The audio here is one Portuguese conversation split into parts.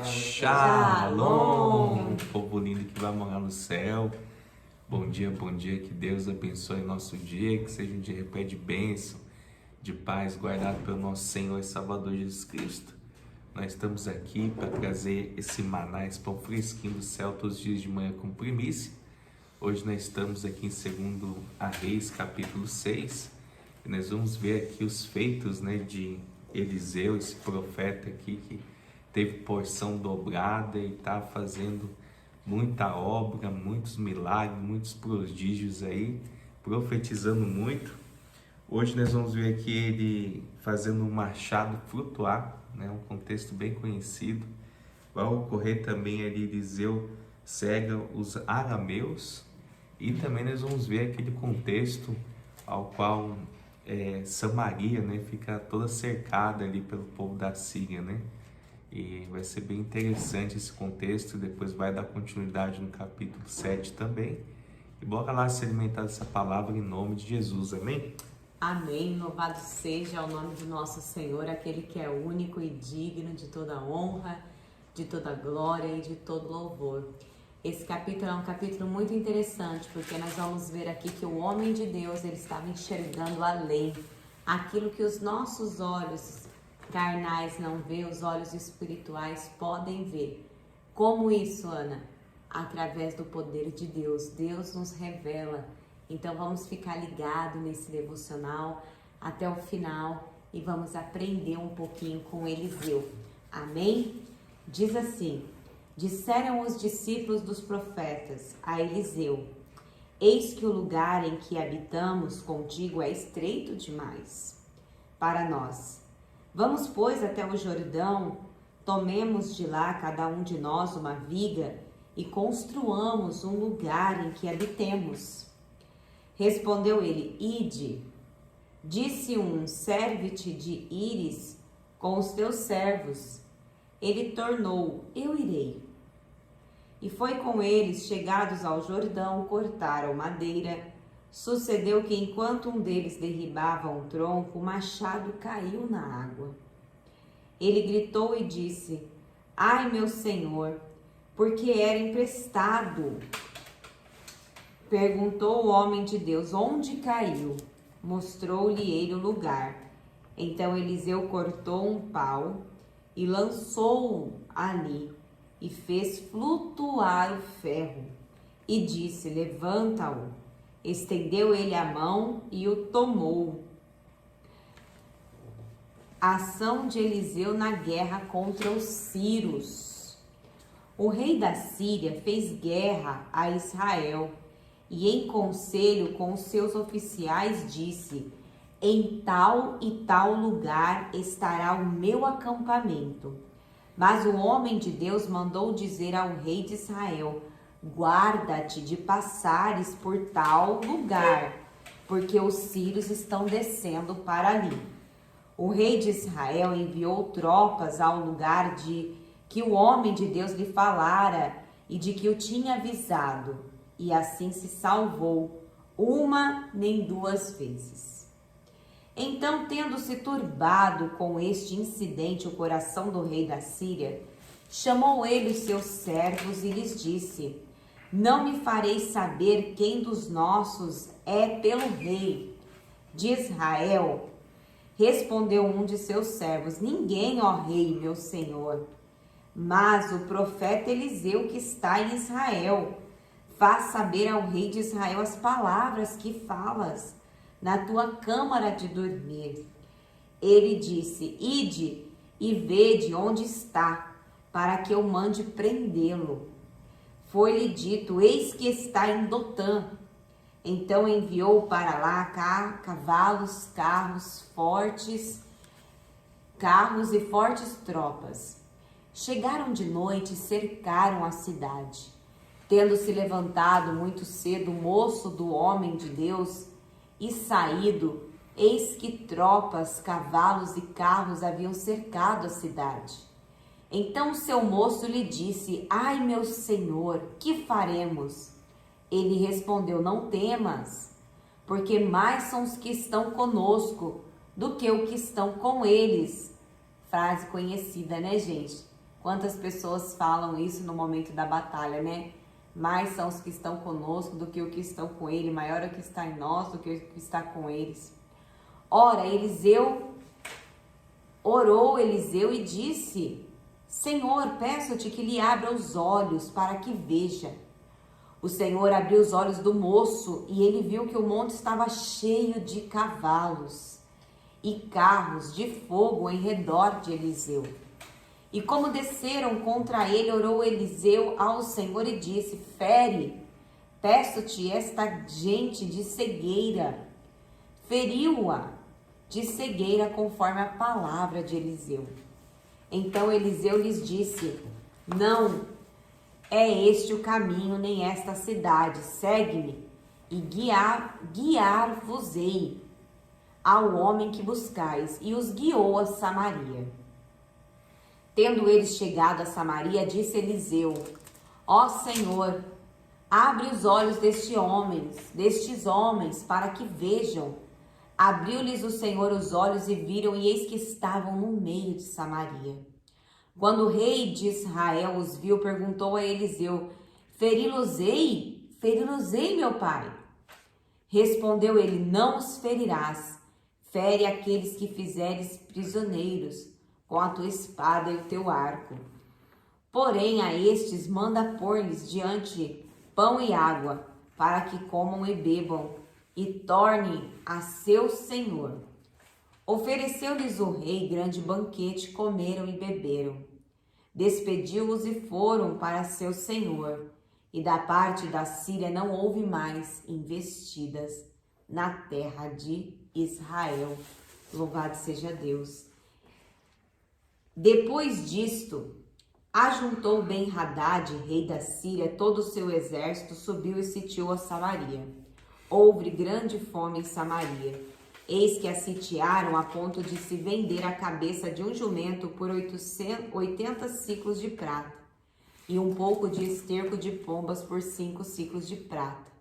Shalom, povo lindo que vai morar no céu. Bom dia, que Deus abençoe nosso dia, que seja um dia repleto de bênção, de paz, guardado pelo nosso Senhor e Salvador Jesus Cristo. Nós estamos aqui para trazer esse maná, esse pão fresquinho do céu todos os dias de manhã com primícia. Hoje nós estamos aqui em 2 Reis, capítulo 6, e nós vamos ver aqui os feitos, de Eliseu, esse profeta aqui que teve porção dobrada e está fazendo muita obra, muitos milagres, muitos prodígios aí, profetizando muito. Hoje nós vamos ver aqui ele fazendo um machado flutuar, um contexto bem conhecido. Vai ocorrer também ali, Eliseu cega os arameus, e também nós vamos ver aquele contexto ao qual Samaria, fica toda cercada ali pelo povo da Síria, E vai ser bem interessante esse contexto, depois vai dar continuidade no capítulo 7 também. E bora lá se alimentar dessa palavra em nome de Jesus, amém? Amém, louvado seja o nome do nosso Senhor, aquele que é único e digno de toda honra, de toda glória e de todo louvor. Esse capítulo é um capítulo muito interessante, porque nós vamos ver aqui que o homem de Deus, ele estava enxergando além, aquilo que os nossos olhos carnais não vê, os olhos espirituais podem ver. Como isso, Ana? Através do poder de Deus. Deus nos revela. Então vamos ficar ligados nesse devocional até o final e vamos aprender um pouquinho com Eliseu. Amém? Diz assim: disseram os discípulos dos profetas a Eliseu: eis que o lugar em que habitamos contigo é estreito demais para nós. Vamos, pois, até o Jordão, tomemos de lá cada um de nós uma viga e construamos um lugar em que habitemos. Respondeu ele: ide. Disse um: serve-te de ires com os teus servos. Ele tornou: eu irei. E foi com eles, chegados ao Jordão, cortaram madeira. Sucedeu que, enquanto um deles derribava um tronco, o machado caiu na água. Ele gritou e disse: ai, meu senhor, porque era emprestado. Perguntou o homem de Deus: onde caiu? Mostrou-lhe ele o lugar. Então Eliseu cortou um pau e lançou-o ali, e fez flutuar o ferro. E disse: levanta-o. Estendeu ele a mão e o tomou. A ação de Eliseu na guerra contra os sírios. O rei da Síria fez guerra a Israel e, em conselho com os seus oficiais, disse: em tal e tal lugar estará o meu acampamento. Mas o homem de Deus mandou dizer ao rei de Israel: guarda-te de passares por tal lugar, porque os sírios estão descendo para ali. O rei de Israel enviou tropas ao lugar de que o homem de Deus lhe falara e de que o tinha avisado, e assim se salvou, uma nem duas vezes. Então, tendo-se turbado com este incidente o coração do rei da Síria, chamou ele os seus servos e lhes disse: não me fareis saber quem dos nossos é pelo rei de Israel? Respondeu um de seus servos: ninguém, ó rei, meu senhor, mas o profeta Eliseu que está em Israel. Faz saber ao rei de Israel as palavras que falas na tua câmara de dormir. Ele disse: ide e vede onde está, para que eu mande prendê-lo. Foi-lhe dito: eis que está em Dotã. Então enviou para lá cavalos, carros e fortes tropas. Chegaram de noite e cercaram a cidade. Tendo se levantado muito cedo o moço do homem de Deus e saído, eis que tropas, cavalos e carros haviam cercado a cidade. Então seu moço lhe disse: ai, meu senhor, que faremos? Ele respondeu: não temas, porque mais são os que estão conosco do que os que estão com eles. Frase conhecida, né, gente? Quantas pessoas falam isso no momento da batalha, né? Mais são os que estão conosco do que o que estão com ele, maior é o que está em nós do que o que está com eles. Ora, orou Eliseu e disse: Senhor, peço-te que lhe abra os olhos para que veja. O Senhor abriu os olhos do moço e ele viu que o monte estava cheio de cavalos e carros de fogo em redor de Eliseu. E como desceram contra ele, orou Eliseu ao Senhor e disse: Fere, peço-te esta gente de cegueira. Feriu-a de cegueira conforme a palavra de Eliseu. Então Eliseu lhes disse: Não é este o caminho, nem esta a cidade. Segue-me e guiar-vos-ei ao homem que buscais. E os guiou a Samaria. Tendo eles chegado a Samaria, disse Eliseu: Ó Senhor, abre os olhos destes homens, para que vejam. Abriu-lhes o Senhor os olhos e viram, e eis que estavam no meio de Samaria. Quando o rei de Israel os viu, perguntou a Eliseu: Feri-los-ei? Feri-los-ei, meu pai? Respondeu ele: Não os ferirás. Fere aqueles que fizeres prisioneiros com a tua espada e o teu arco. Porém, a estes manda pôr-lhes diante pão e água, para que comam e bebam, e tornem a seu senhor. Ofereceu-lhes o rei grande banquete, comeram e beberam. Despediu-os e foram para seu senhor. E da parte da Síria não houve mais investidas na terra de Israel. Louvado seja Deus. Depois disto, ajuntou Ben-Hadad, rei da Síria, todo o seu exército, subiu e sitiou a Samaria. Houve grande fome em Samaria. Eis que a sitiaram a ponto de se vender a cabeça de um jumento por 80 ciclos de prata, e um pouco de esterco de pombas por 5 ciclos de prata.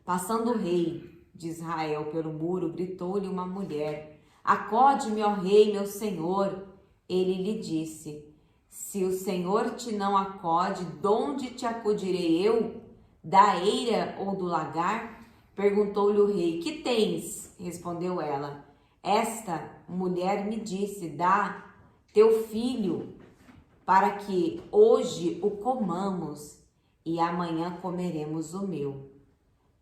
Passando o rei de Israel pelo muro, gritou-lhe uma mulher: Acode-me, ó rei, meu senhor. Ele lhe disse: Se o Senhor te não acode, donde te acudirei eu? Da eira ou do lagar? Perguntou-lhe o rei: Que tens? Respondeu ela: Esta mulher me disse: Dá teu filho, para que hoje o comamos e amanhã comeremos o meu.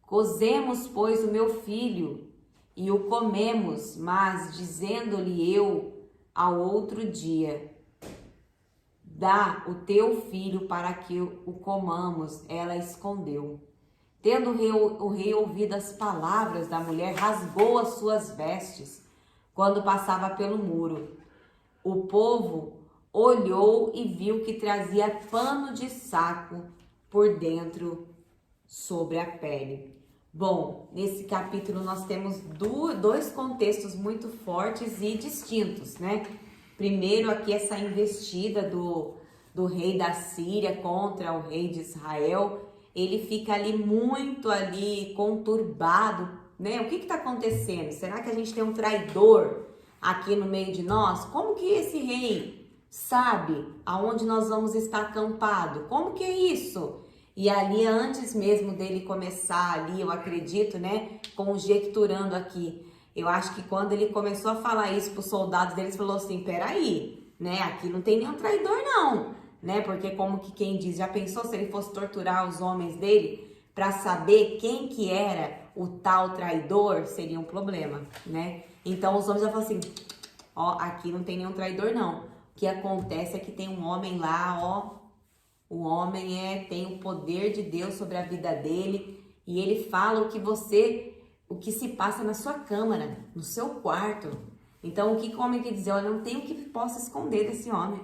Cozemos, pois, o meu filho e o comemos, mas dizendo-lhe eu ao outro dia: Dá o teu filho para que o comamos, ela escondeu. Tendo o rei ouvido as palavras da mulher, rasgou as suas vestes quando passava pelo muro. O povo olhou e viu que trazia pano de saco por dentro sobre a pele. Bom, nesse capítulo nós temos dois contextos muito fortes e distintos, né? Primeiro aqui essa investida do rei da Síria contra o rei de Israel. Ele fica ali muito conturbado, né? O que está acontecendo? Será que a gente tem um traidor aqui no meio de nós? Como que esse rei sabe aonde nós vamos estar acampado? Como que é isso? E ali, antes mesmo dele começar ali, eu acredito, né? Conjecturando aqui. Eu acho que quando ele começou a falar isso para os soldados deles, falou assim: peraí, né? Aqui não tem nenhum traidor não, né? Porque como que quem diz, já pensou se ele fosse torturar os homens dele para saber quem que era o tal traidor? Seria um problema, né? Então os homens já falam assim: ó, aqui não tem nenhum traidor não. O que acontece é que tem um homem lá, ó, o homem tem o poder de Deus sobre a vida dele e ele fala o que se passa na sua câmara, no seu quarto. Então o que o homem quer dizer? Olha, não tem o que possa esconder desse homem.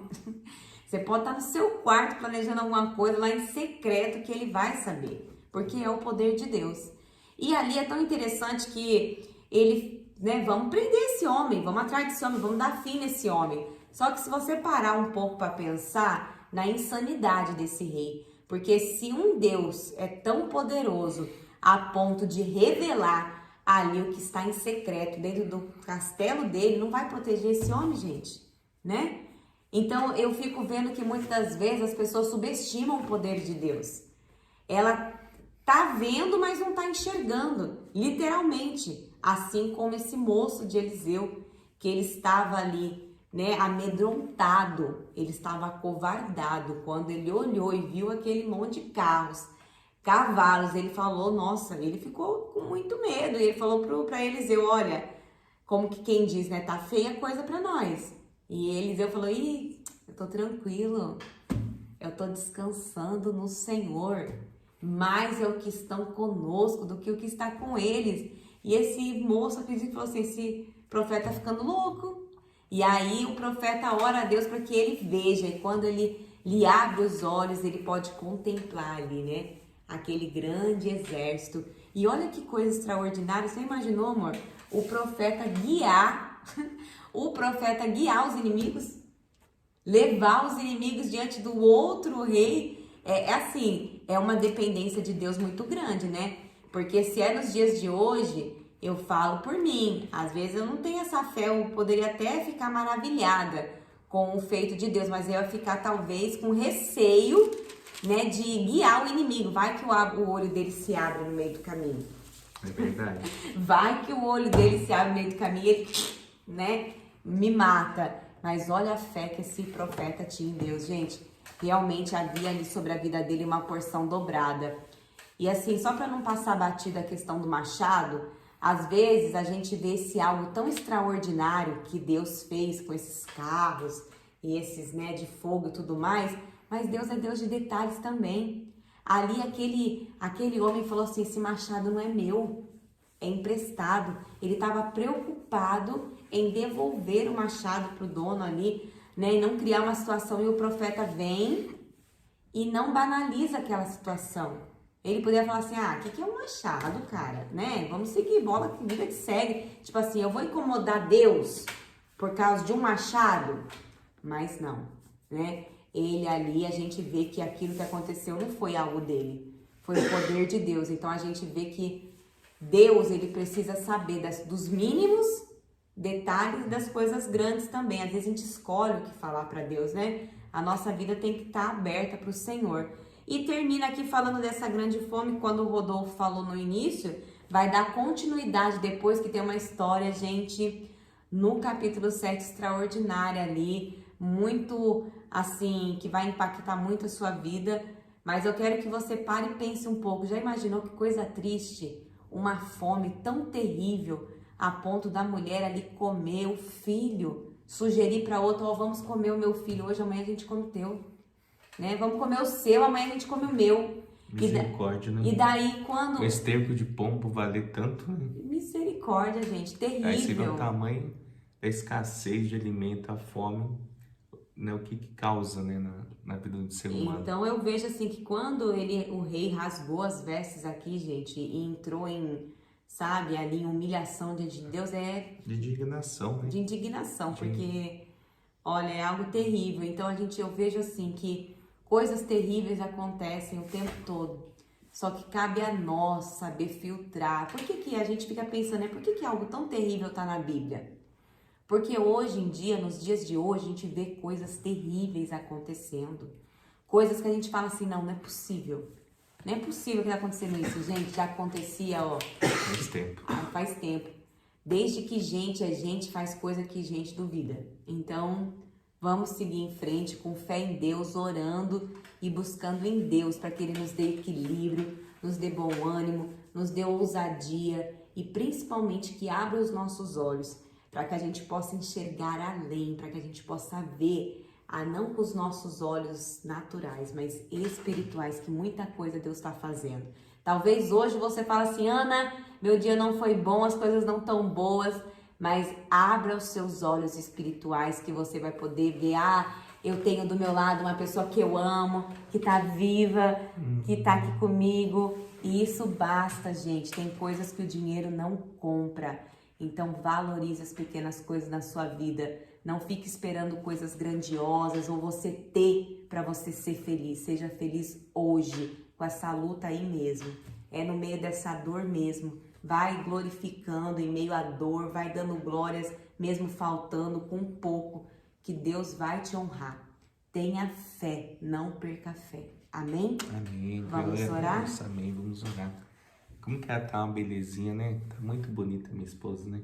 Você pode estar no seu quarto planejando alguma coisa lá em secreto que ele vai saber, porque é o poder de Deus. E ali é tão interessante que ele, né, vamos prender esse homem, vamos atrás desse homem, vamos dar fim nesse homem. Só que se você parar um pouco para pensar na insanidade desse rei, porque se um Deus é tão poderoso a ponto de revelar ali o que está em secreto dentro do castelo dele, não vai proteger esse homem, gente, né? Então eu fico vendo que muitas das vezes as pessoas subestimam o poder de Deus. Ela tá vendo, mas não tá enxergando, literalmente, assim como esse moço de Eliseu, que ele estava ali, né, amedrontado, ele estava acovardado quando ele olhou e viu aquele monte de carros, cavalos, ele falou, nossa, ele ficou com muito medo, e ele falou para Eliseu, olha, como que quem diz, né, tá feia coisa para nós. E Eliseu falou, ih, eu tô tranquilo, eu tô descansando no Senhor, mais é o que estão conosco do que o que está com eles. E esse moço acredita que falou assim, esse profeta tá ficando louco. E aí o profeta ora a Deus para que ele veja, e quando ele lhe abre os olhos, ele pode contemplar ali, né, aquele grande exército. E olha que coisa extraordinária, você imaginou, amor, o profeta guiar os inimigos, levar os inimigos diante do outro rei, assim, é uma dependência de Deus muito grande, né? Porque se é nos dias de hoje, eu falo por mim, às vezes eu não tenho essa fé, eu poderia até ficar maravilhada com o feito de Deus, mas eu ia ficar talvez com receio, né, de guiar o inimigo. Vai que o olho dele se abre no meio do caminho. É verdade. Vai que o olho dele se abre no meio do caminho e ele, né, me mata. Mas olha a fé que esse profeta tinha em Deus, gente. Realmente havia ali sobre a vida dele uma porção dobrada. E assim, só para não passar batida a questão do machado, às vezes a gente vê esse algo tão extraordinário que Deus fez com esses carros e esses, né, de fogo e tudo mais, mas Deus é Deus de detalhes também. Ali aquele homem falou assim, esse machado não é meu, é emprestado. Ele estava preocupado em devolver o machado para o dono ali, né, e não criar uma situação. E o profeta vem e não banaliza aquela situação. Ele poderia falar assim, o que é um machado, cara, né? Vamos seguir, bola, vida que segue. Tipo assim, eu vou incomodar Deus por causa de um machado? Mas não, né? Ele ali, a gente vê que aquilo que aconteceu não foi algo dele, foi o poder de Deus. Então a gente vê que Deus, ele precisa saber dos mínimos detalhes das coisas grandes também. Às vezes a gente escolhe o que falar para Deus, né? A nossa vida tem que estar aberta para o Senhor. E termina aqui falando dessa grande fome, quando o Rodolfo falou no início, vai dar continuidade depois, que tem uma história, gente, no capítulo 7, extraordinária ali, muito, assim, que vai impactar muito a sua vida. Mas eu quero que você pare e pense um pouco. Já imaginou que coisa triste? Uma fome tão terrível, a ponto da mulher ali comer o filho, sugerir para outra, vamos comer o meu filho hoje, amanhã a gente come o teu. Né? Vamos comer o seu, amanhã a gente come o meu. Misericórdia, né? E daí quando... O esterco de pombo valer tanto, né? Misericórdia, gente, terrível. Aí você vê o tamanho da escassez de alimento, a fome, né? O que causa, né, na vida do ser humano. Então eu vejo assim que quando o rei rasgou as vestes aqui, gente, e entrou em, sabe, ali em humilhação diante de Deus, de indignação, né? De indignação, porque, olha, é algo terrível. Então eu vejo assim que coisas terríveis acontecem o tempo todo. Só que cabe a nós saber filtrar. Por que a gente fica pensando, por que algo tão terrível está na Bíblia? Porque hoje em dia, nos dias de hoje, a gente vê coisas terríveis acontecendo. Coisas que a gente fala assim, não é possível. Não é possível que está acontecendo isso, gente. Já acontecia, faz tempo. Faz tempo. Desde que a gente faz coisa que gente duvida. Então, vamos seguir em frente com fé em Deus, orando e buscando em Deus para que Ele nos dê equilíbrio, nos dê bom ânimo, nos dê ousadia e principalmente que abra os nossos olhos para que a gente possa enxergar além, para que a gente possa ver, não com os nossos olhos naturais, mas espirituais, que muita coisa Deus está fazendo. Talvez hoje você fale assim, Ana, meu dia não foi bom, as coisas não tão boas, mas abra os seus olhos espirituais que você vai poder ver, eu tenho do meu lado uma pessoa que eu amo, que tá viva, que tá aqui comigo, e isso basta, gente. Tem coisas que o dinheiro não compra, então valorize as pequenas coisas na sua vida. Não fique esperando coisas grandiosas ou você ter para você ser feliz. Seja feliz hoje, com essa luta aí mesmo. É no meio dessa dor mesmo. Vai glorificando em meio à dor, vai dando glórias, mesmo faltando com pouco, que Deus vai te honrar. Tenha fé, não perca a fé. Amém? Amém. Vamos Glória a orar? Deus. Amém. Vamos orar. Como que ela tá uma belezinha, né? Tá muito bonita minha esposa, né?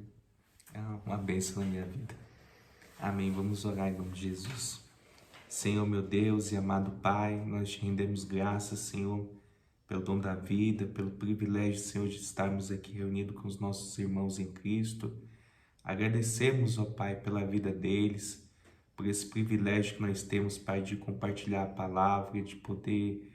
É uma bênção na minha vida. Amém. Vamos orar em nome de Jesus. Senhor, meu Deus e amado Pai, nós te rendemos graças, Senhor, pelo dom da vida, pelo privilégio, Senhor, de estarmos aqui reunidos com os nossos irmãos em Cristo. Agradecemos, ó Pai, pela vida deles, por esse privilégio que nós temos, Pai, de compartilhar a palavra, de poder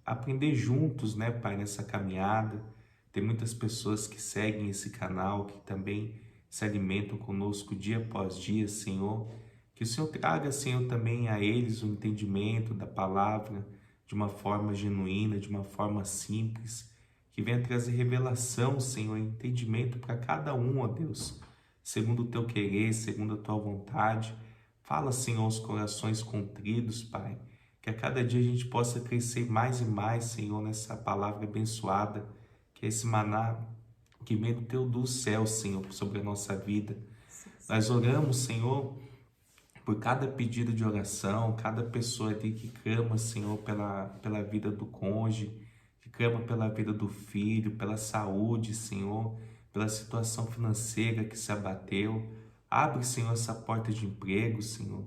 aprender juntos, né, Pai, nessa caminhada. Tem muitas pessoas que seguem esse canal, que também se alimentam conosco dia após dia, Senhor. Que o Senhor traga, Senhor, também a eles o entendimento da palavra de uma forma genuína, de uma forma simples, que venha trazer revelação, Senhor, e entendimento para cada um, ó Deus, segundo o teu querer, segundo a tua vontade. Fala, Senhor, aos corações contridos, Pai, que a cada dia a gente possa crescer mais e mais, Senhor, nessa palavra abençoada, que é esse maná que vem do céu, Senhor, sobre a nossa vida. Nós oramos, Senhor, por cada pedido de oração, cada pessoa ali que clama, Senhor, pela vida do cônjuge, que clama pela vida do filho, pela saúde, Senhor, pela situação financeira que se abateu. Abre, Senhor, essa porta de emprego, Senhor.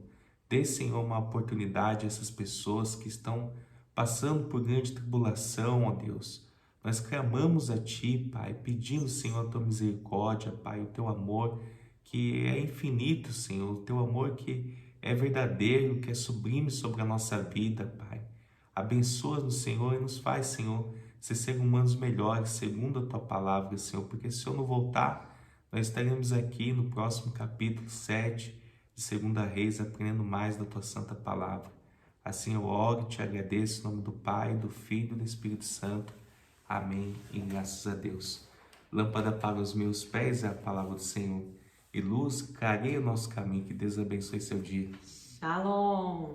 Dê, Senhor, uma oportunidade a essas pessoas que estão passando por grande tribulação, ó Deus. Nós clamamos a Ti, Pai, pedindo, Senhor, a Tua misericórdia, Pai, o Teu amor, que é infinito, Senhor, o Teu amor que é verdadeiro, que é sublime sobre a nossa vida, Pai. Abençoa-nos, Senhor, e nos faz, Senhor, ser seres humanos melhores, segundo a Tua palavra, Senhor, porque se eu não voltar, nós estaremos aqui no próximo capítulo 7 de 2 Reis, aprendendo mais da Tua santa palavra. Assim eu oro e te agradeço em nome do Pai, do Filho e do Espírito Santo. Amém e graças a Deus. Lâmpada para os meus pés é a palavra do Senhor, e luz clareia o nosso caminho. Que Deus abençoe seu dia. Shalom!